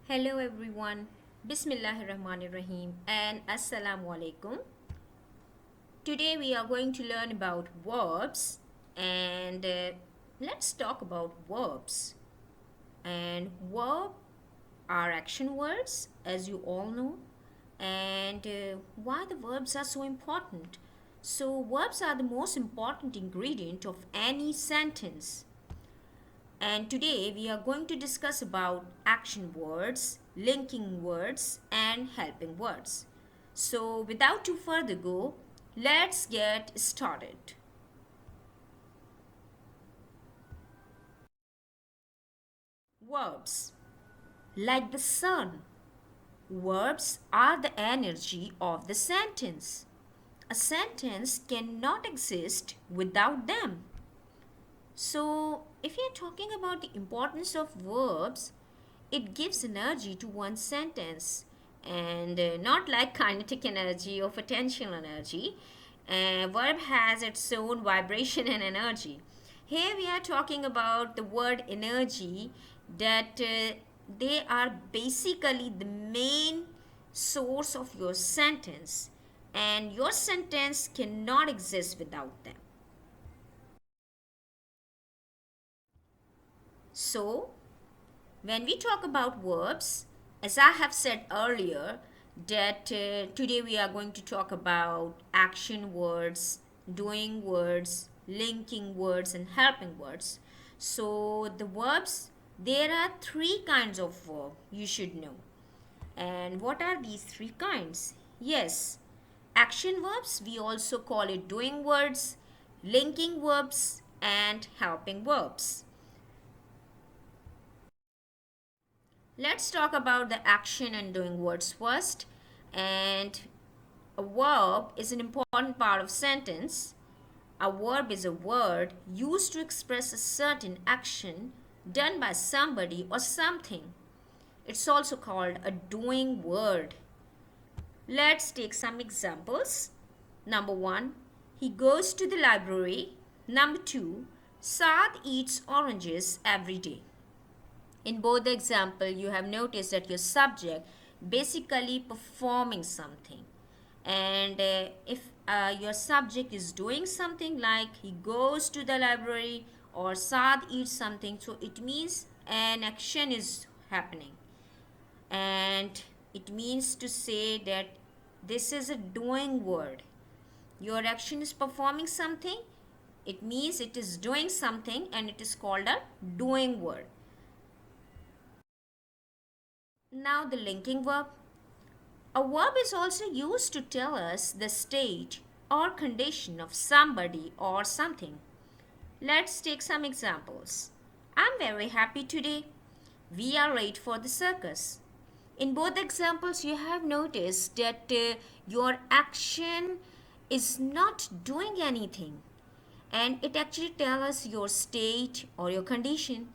Hello everyone. Bismillahirrahmanirrahim and Assalamu alaikum. Today we are going to learn about verbs and let's talk about verbs. And verb are action words as you all know and why the verbs are so important. So verbs are the most important ingredient of any sentence. And today we are going to discuss about action words, linking words and helping words. So without too further go, let's get started. Verbs. Like the sun, verbs are the energy of the sentence. A sentence cannot exist without them. So, if you're talking about the importance of verbs, it gives energy to one sentence and not like kinetic energy or potential energy. Verb has its own vibration and energy. Here we are talking about the word energy that they are basically the main source of your sentence and your sentence cannot exist without them. So, when we talk about verbs, as I have said earlier, that today we are going to talk about action words, doing words, linking words, and helping words. So, the verbs, there are three kinds of verb you should know. And what are these three kinds? Yes, action verbs, we also call it doing words, linking verbs, and helping verbs. Let's talk about the action and doing words first. And a verb is an important part of sentence. A verb is a word used to express a certain action done by somebody or something. It's also called a doing word. Let's take some examples. Number 1, he goes to the library. Number 2, Saad eats oranges every day. In both the example, you have noticed that your subject basically performing something. And if your subject is doing something like he goes to the library or Saad eats something, so it means an action is happening. And it means to say that this is a doing word. Your action is performing something. It means it is doing something and it is called a doing word. Now the linking verb. A verb is also used to tell us the state or condition of somebody or something. Let's take some examples. I'm very happy today. We are late for the circus. In both examples, you have noticed that your action is not doing anything and it actually tells us your state or your condition.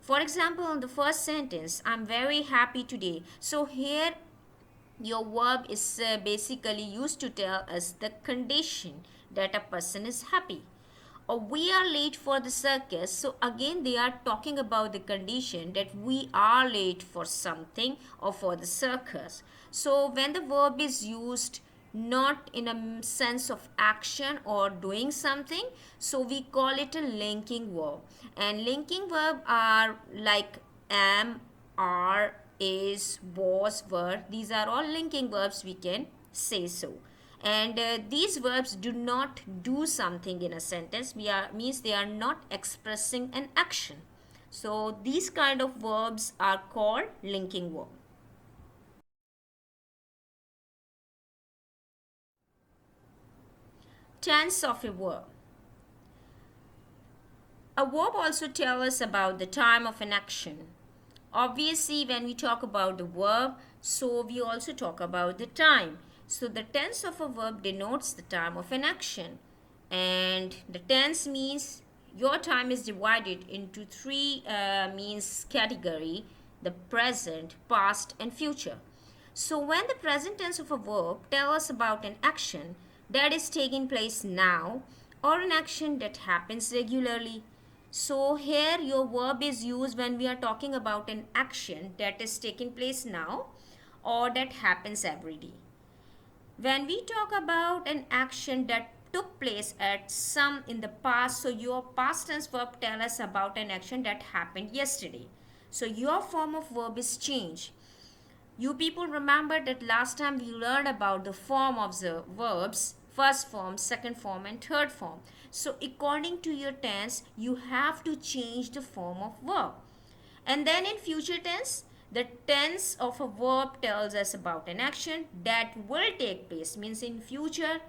For example, in the first sentence, I'm very happy today. So here your verb is basically used to tell us the condition that a person is happy. Or we are late for the circus. So again they are talking about the condition that we are late for something or for the circus. So when the verb is used not in a sense of action or doing something, so we call it a linking verb. And linking verb are like am, are, is, was, were. These are all linking verbs, we can say so. And these verbs do not do something in a sentence, means they are not expressing an action. So these kind of verbs are called linking verb. Tense of a verb. A verb also tells us about the time of an action. Obviously, when we talk about the verb, so we also talk about the time. So the tense of a verb denotes the time of an action. And the tense means your time is divided into three means category: the present, past, and future. So when the present tense of a verb tells us about an action that is taking place now or an action that happens regularly, So here your verb is used when we are talking about an action that is taking place now or that happens every day. When we talk about an action that took place at some in the past, so your past tense verb tell us about an action that happened yesterday. So your form of verb is change. You people remember that last time we learned about the form of the verbs, first form, second form and third form. So according to your tense, you have to change the form of verb. And then in future tense, the tense of a verb tells us about an action that will take place, means in future,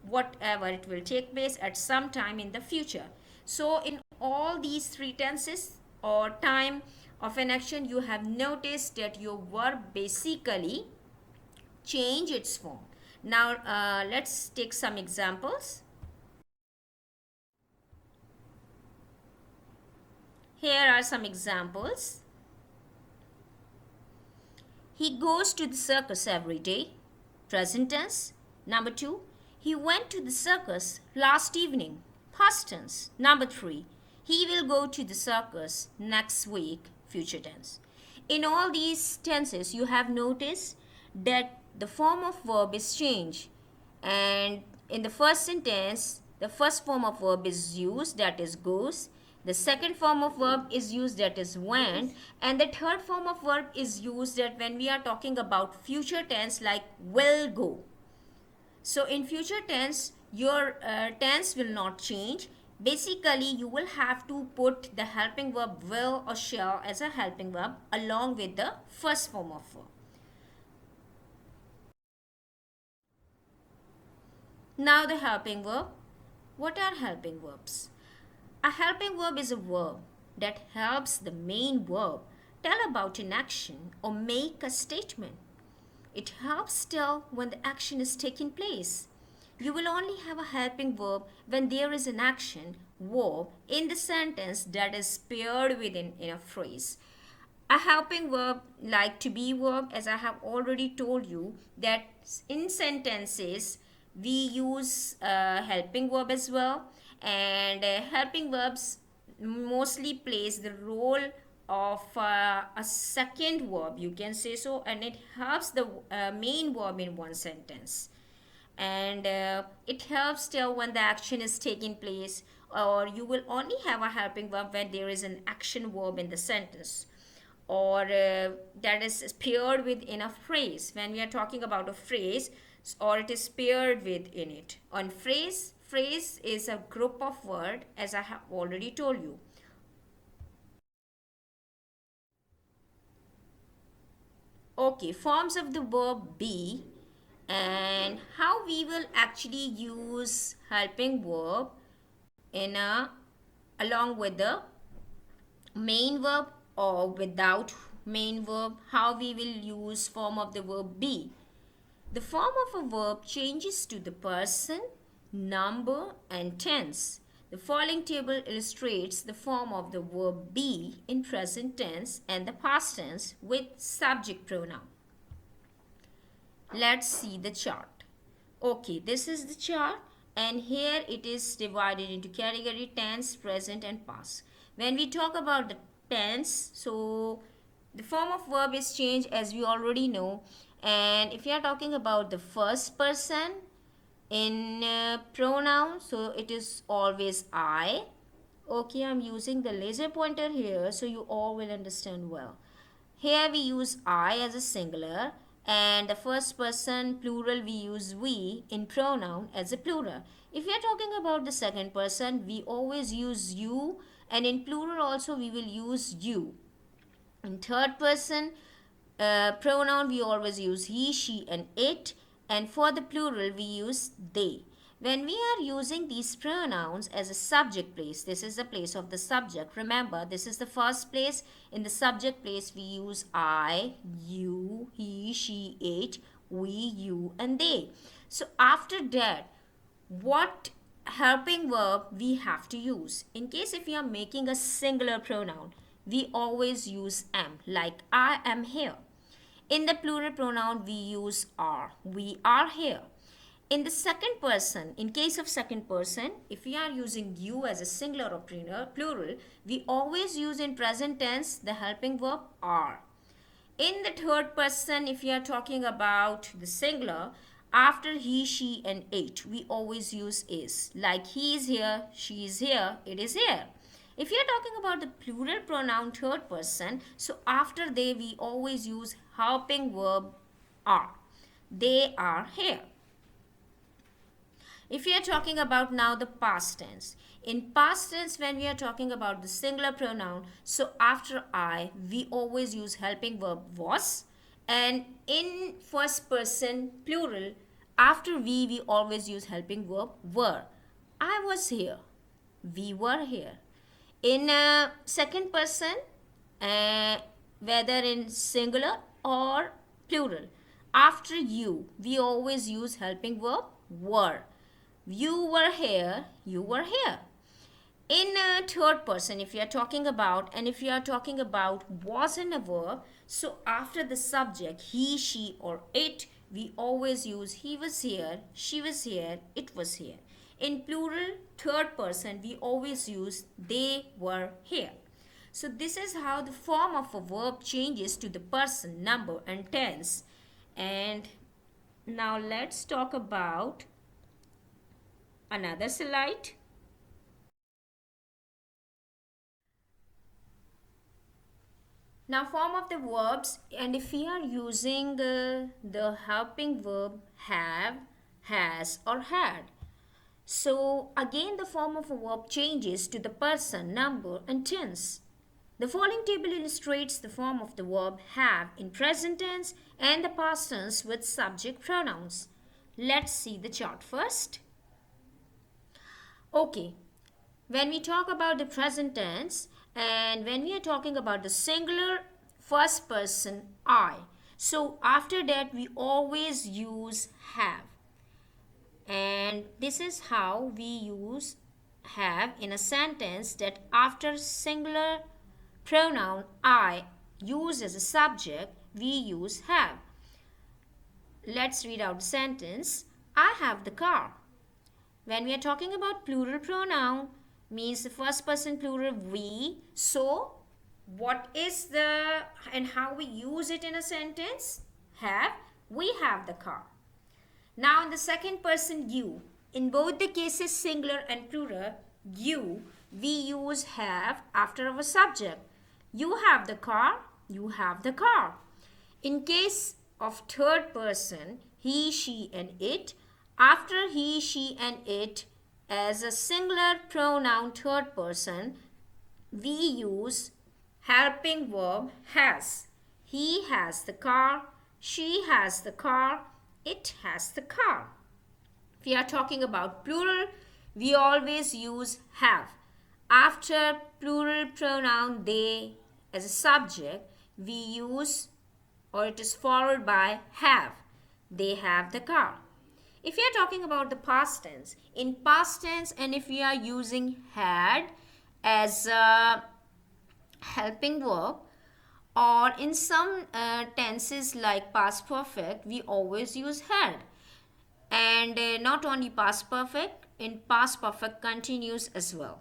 whatever it will take place at some time in the future. So in all these three tenses or time of an action, you have noticed that your verb basically change its form. Now let's take some examples. Here are some examples. He goes to the circus every day. Present tense. Number 2. He went to the circus last evening. Past tense. Number 3. He will go to the circus next week. Future tense. In all these tenses, you have noticed that the form of verb is changed. And in the first sentence, the first form of verb is used, that is goes. The second form of verb is used, that is went. And the third form of verb is used that when we are talking about future tense, like will go. So in future tense, your tense will not change. Basically, you will have to put the helping verb will or shall as a helping verb along with the first form of verb. Now the helping verb. What are helping verbs? A helping verb is a verb that helps the main verb tell about an action or make a statement. It helps tell when the action is taking place. You will only have a helping verb when there is an action, verb, in the sentence that is paired within in a phrase. A helping verb like to be verb, as I have already told you, that in sentences we use helping verb as well, and helping verbs mostly plays the role of a second verb, you can say so, and it helps the main verb in one sentence, and it helps tell when the action is taking place, or you will only have a helping verb when there is an action verb in the sentence, or that is paired with in a phrase when we are talking about a phrase, or it is paired with in it. On phrase is a group of word, as I have already told you. Okay, forms of the verb be, and how we will actually use helping verb in a along with the main verb or without main verb, how we will use form of the verb be. The form of a verb changes to the person, number and tense. The following table illustrates the form of the verb be in present tense and the past tense with subject pronoun. Let's see the chart. Okay, this is the chart, and here it is divided into category tense, present and past. When we talk about the tense, so the form of verb is changed, as we already know. And if you are talking about the first person in pronoun, so it is always I. Okay, I'm using the laser pointer here so you all will understand well. Here we use I as a singular, and the first person plural we use we in pronoun as a plural. If we are talking about the second person, we always use you, and in plural also we will use you. In third person pronoun we always use he, she and it, and for the plural we use they. When we are using these pronouns as a subject place, this is the place of the subject. Remember, this is the first place. In the subject place we use I, you, he, she, it, we, you and they. So after that, what helping verb we have to use? In case if we are making a singular pronoun, we always use am, like I am here. In the plural pronoun we use are, we are here. In the second person, in case of second person, if we are using you as a singular or plural, we always use in present tense the helping verb are. In the third person, if you are talking about the singular, after he, she, and it, we always use is. Like he is here, she is here, it is here. If you are talking about the plural pronoun third person, so after they, we always use helping verb are. They are here. If we are talking about now the past tense, in past tense when we are talking about the singular pronoun, so after I we always use helping verb was, and in first person plural after we always use helping verb were. I was here, we were here. In second person, whether in singular or plural, after you we always use helping verb were. You were here, you were here. In third person, if you are talking about, and if you are talking about was in a verb, so after the subject he, she, or it, we always use he was here, she was here, it was here. In plural third person, we always use they were here. So this is how the form of a verb changes to the person, number, and tense. And now let's talk about another slide. Now form of the verbs, and if we are using the helping verb have, has, or had, so again the form of a verb changes to the person, number, and tense. The following table illustrates the form of the verb have in present tense and the past tense with subject pronouns. Let's see the chart first. Okay, when we talk about the present tense and when we are talking about the singular first person I, so after that we always use have, and this is how we use have in a sentence, that after singular pronoun I used as a subject we use have. Let's read out the sentence. I have the car. When we are talking about plural pronoun, means the first person plural we. So, what is the and how we use it in a sentence? Have. We have the car. Now, in the second person you. In both the cases, singular and plural, you, we use have after our subject. You have the car. You have the car. In case of third person, he, she, and it, after he, she, and it as a singular pronoun third person, we use helping verb has. He has the car, she has the car, it has the car. If we are talking about plural, we always use have. After plural pronoun they as a subject, we use, or it is followed by have. They have the car. If we are talking about the past tense, in past tense, and if we are using had as a helping verb, or in some tenses like past perfect, we always use had. And not only past perfect, in past perfect continuous as well.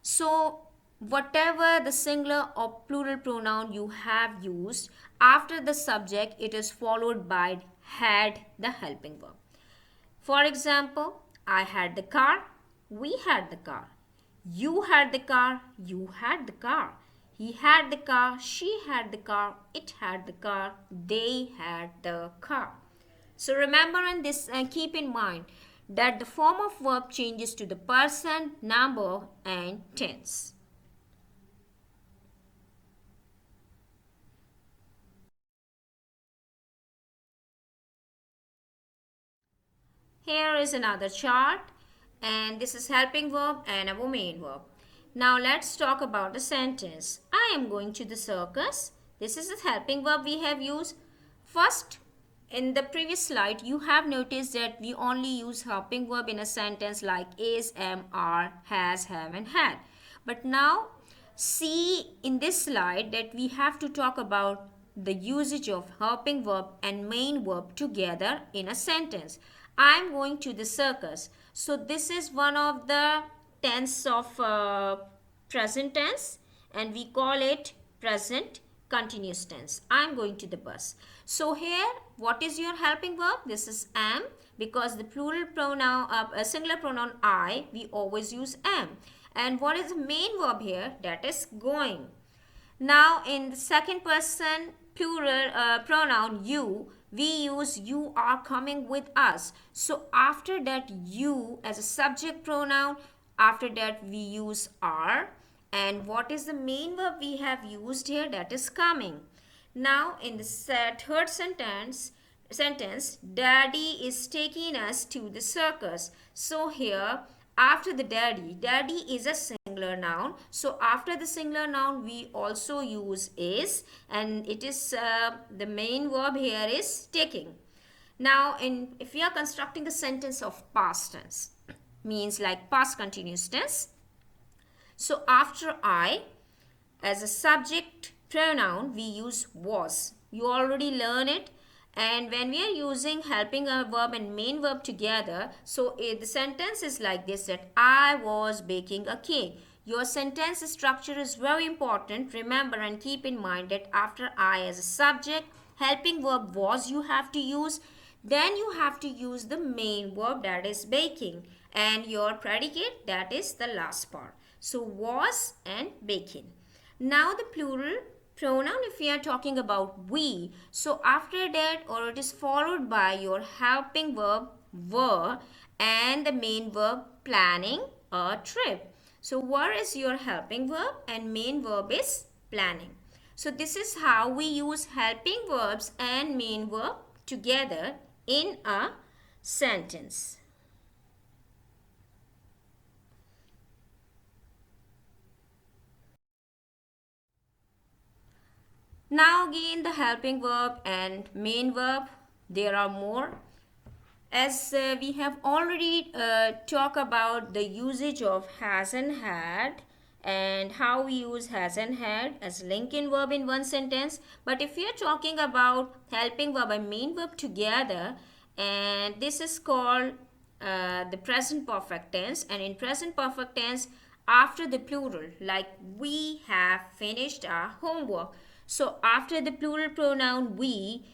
So whatever the singular or plural pronoun you have used, after the subject it is followed by had, the helping verb. For example, I had the car, we had the car. You had the car, you had the car. He had the car, she had the car, it had the car, they had the car. So remember and this keep in mind that the form of verb changes to the person, number, and tense. Here is another chart, and this is helping verb and our main verb. Now let's talk about the sentence. I am going to the circus. This is the helping verb we have used. First, in the previous slide, you have noticed that we only use helping verb in a sentence like is, am, are, has, have, and had. But now, see in this slide that we have to talk about the usage of helping verb and main verb together in a sentence. I'm going to the circus. So this is one of the tense of present tense, and we call it present continuous tense. I'm going to the bus. So here, what is your helping verb? This is am, because the plural pronoun, a singular pronoun I, we always use am. And what is the main verb here? That is going. Now, in the second person plural pronoun you, we use you are coming with us. So, after that, you as a subject pronoun, after that, we use are. And what is the main verb we have used here? That is coming. Now, in the third sentence, Daddy is taking us to the circus. So here, after the daddy is a singular noun. So after the singular noun, we also use is, and it is the main verb here is taking. Now, if we are constructing a sentence of past tense, means like past continuous tense. So after I, as a subject pronoun, we use was. You already learn it. And when we are using helping a verb and main verb together, so the sentence is like this, that I was baking a cake. Your sentence structure is very important. Remember and keep in mind that after I as a subject, helping verb was you have to use. Then you have to use the main verb, that is baking, and your predicate, that is the last part. So was and baking. Now the plural pronoun, if we are talking about we, so after that, or it is followed by your helping verb were and the main verb planning a trip. So were is your helping verb and main verb is planning. So this is how we use helping verbs and main verb together in a sentence. Now again the helping verb and main verb, there are more. As we have already talked about the usage of has and had, and how we use has and had as linking verb in one sentence. But if we are talking about helping verb and main verb together, and this is called the present perfect tense. And in present perfect tense, after the plural, like we have finished our homework, so after the plural pronoun we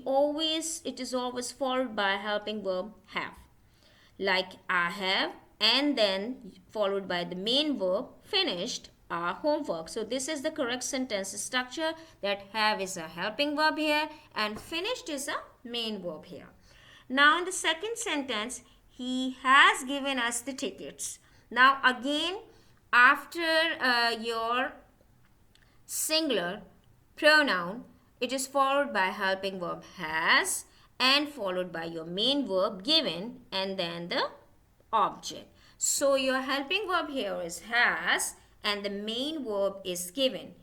always, it is always followed by helping verb have. Like I have, and then followed by the main verb finished our homework. So this is the correct sentence structure, that have is a helping verb here and finished is a main verb here. Now in the second sentence, he has given us the tickets. Now again, after your singular pronoun, it is followed by helping verb has and followed by your main verb given and then the object. So your helping verb here is has and the main verb is given.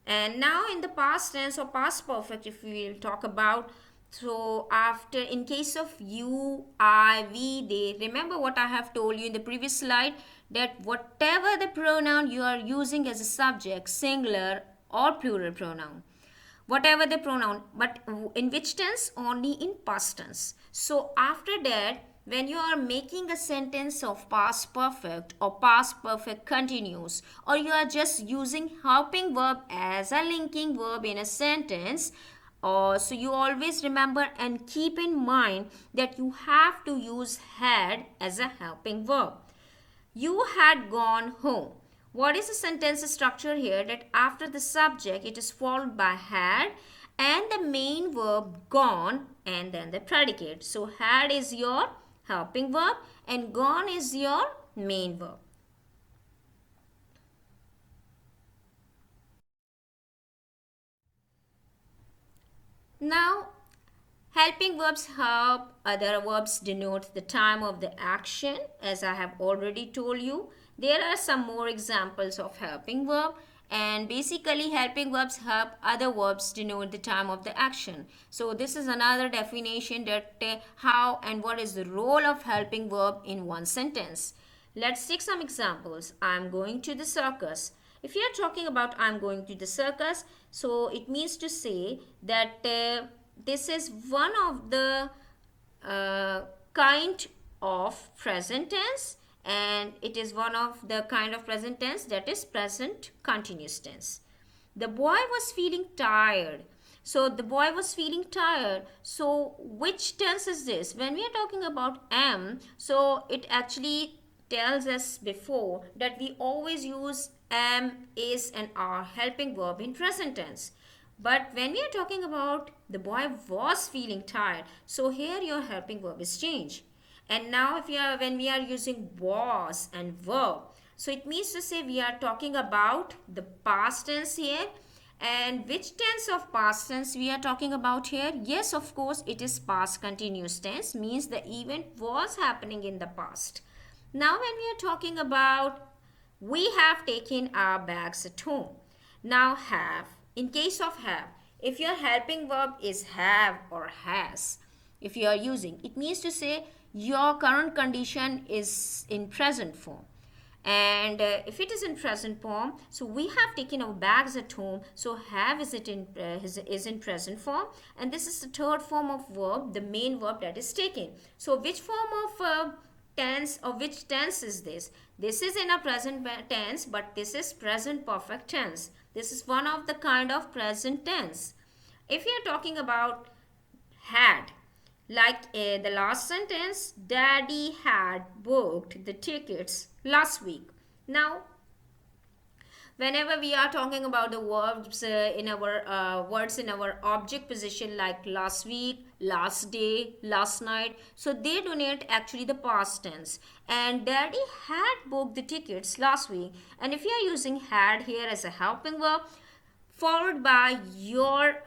And now in the past tense or past perfect, if we will talk about, so after, in case of you, I, we, they, remember what I have told you in the previous slide, that whatever the pronoun you are using as a subject, singular or plural pronoun, whatever the pronoun, but in which tense? Only in past tense. So after that, when you are making a sentence of past perfect or past perfect continuous, or you are just using helping verb as a linking verb in a sentence, so you always remember and keep in mind that you have to use had as a helping verb. You had gone home. What is the sentence structure here? That after the subject, it is followed by had and the main verb gone and then the predicate. So had is your helping verb and gone is your main verb. Now, helping verbs help other verbs denote the time of the action, as I have already told you. There are some more examples of helping verb, and basically helping verbs help other verbs denote the time of the action. So this is another definition that how and what is the role of helping verb in one sentence. Let's take some examples. I'm going to the circus. If you are talking about I'm going to the circus, so it means to say that this is one of the kind of present tense, and it is one of the kind of present tense that is present continuous tense. The boy was feeling tired. So the boy was feeling tired. So which tense is this? When we are talking about am, so it actually tells us before that we always use am, is, and are helping verb in present tense. But when we are talking about the boy was feeling tired, so here your helping verb is changed. And now if we are when we are using was and verb, so it means to say we are talking about the past tense here. And which tense of past tense we are talking about here? Yes, of course, it is past continuous tense, means the event was happening in the past. Now when we are talking about we have taken our bags at home. Now have, in case of have, if your helping verb is have or has, if you are using, it means to say your current condition is in present form. And if it is in present form, so we have taken our bags at home, so have is in present form, and this is the third form of verb, the main verb that is taken. So which form of tense, or which tense is this? This is in a present tense, but this is present perfect tense. This is one of the kind of present tense. If we are talking about had, like the last sentence, daddy had booked the tickets last week. Now whenever we are talking about the verbs in our words in our object position, like last week, last day, last night, so they denote actually the past tense. And daddy had booked the tickets last week, and if you are using had here as a helping verb followed by your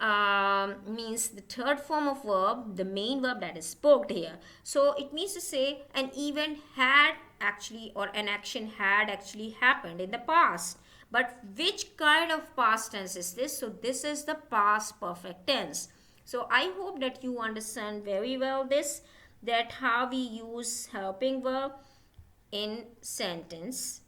means the third form of verb, the main verb that is booked here, so it means to say an event had actually, or an action had actually happened in the past. But which kind of past tense is this? So this is the past perfect tense. So I hope that you understand very well this, that how we use helping verb in sentence.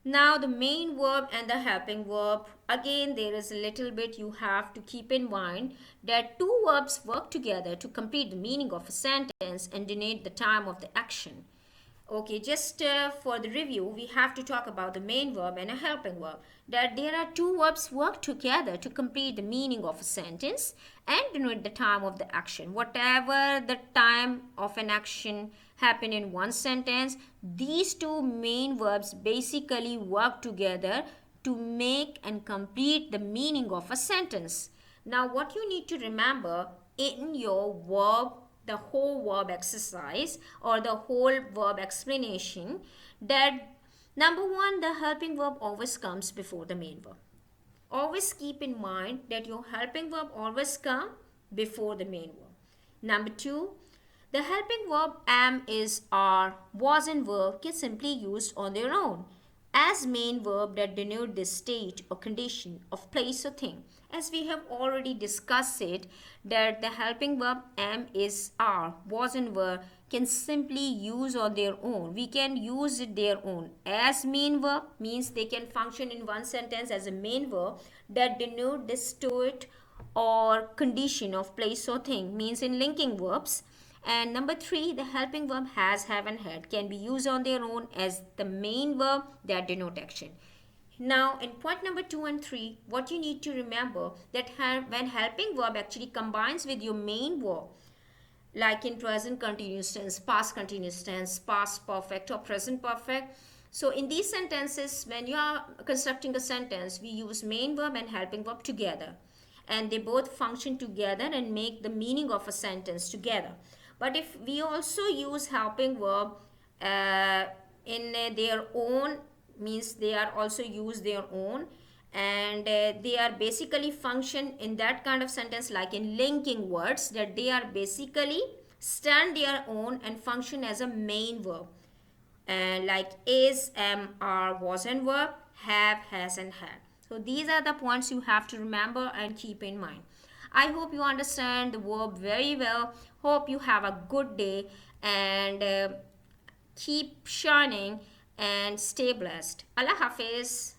Now the main verb and the helping verb, again there is a little bit you have to keep in mind that two verbs work together to complete the meaning of a sentence and denote the time of the action. Okay, just for the review, we have to talk about the main verb and a helping verb. That there are two verbs work together to complete the meaning of a sentence and denote the time of the action. Whatever the time of an action happen in one sentence, these two main verbs basically work together to make and complete the meaning of a sentence. Now, what you need to remember in your verb, the whole verb exercise or the whole verb explanation, that number one, the helping verb always comes before the main verb. Always keep in mind that your helping verb always come before the main verb. Number two, the helping verb am, is, are, was, and verb can simply used on their own as main verb that denote the state or condition of place or thing. As we have already discussed it, that the helping verb am, is, are, was, and were can simply use on their own. We can use it their own as main verb, means they can function in one sentence as a main verb that denote the state or condition of place or thing, means in linking verbs. And number three, the helping verb has, have, and had can be used on their own as the main verb that denote action. Now, in point number 2 and 3, what you need to remember that when helping verb actually combines with your main verb, like in present continuous tense, past continuous tense, past perfect, or present perfect. So in these sentences, when you are constructing a sentence, we use main verb and helping verb together. And they both function together and make the meaning of a sentence together. But if we also use helping verb in their own, means they are also use their own, and they are basically function in that kind of sentence like in linking words, that they are basically stand their own and function as a main verb, and like is, am, are, was, and were, have, has, and had. So these are the points you have to remember and keep in mind. I hope you understand the verb very well. Hope you have a good day, and keep shining and stay blessed. Allah Hafiz.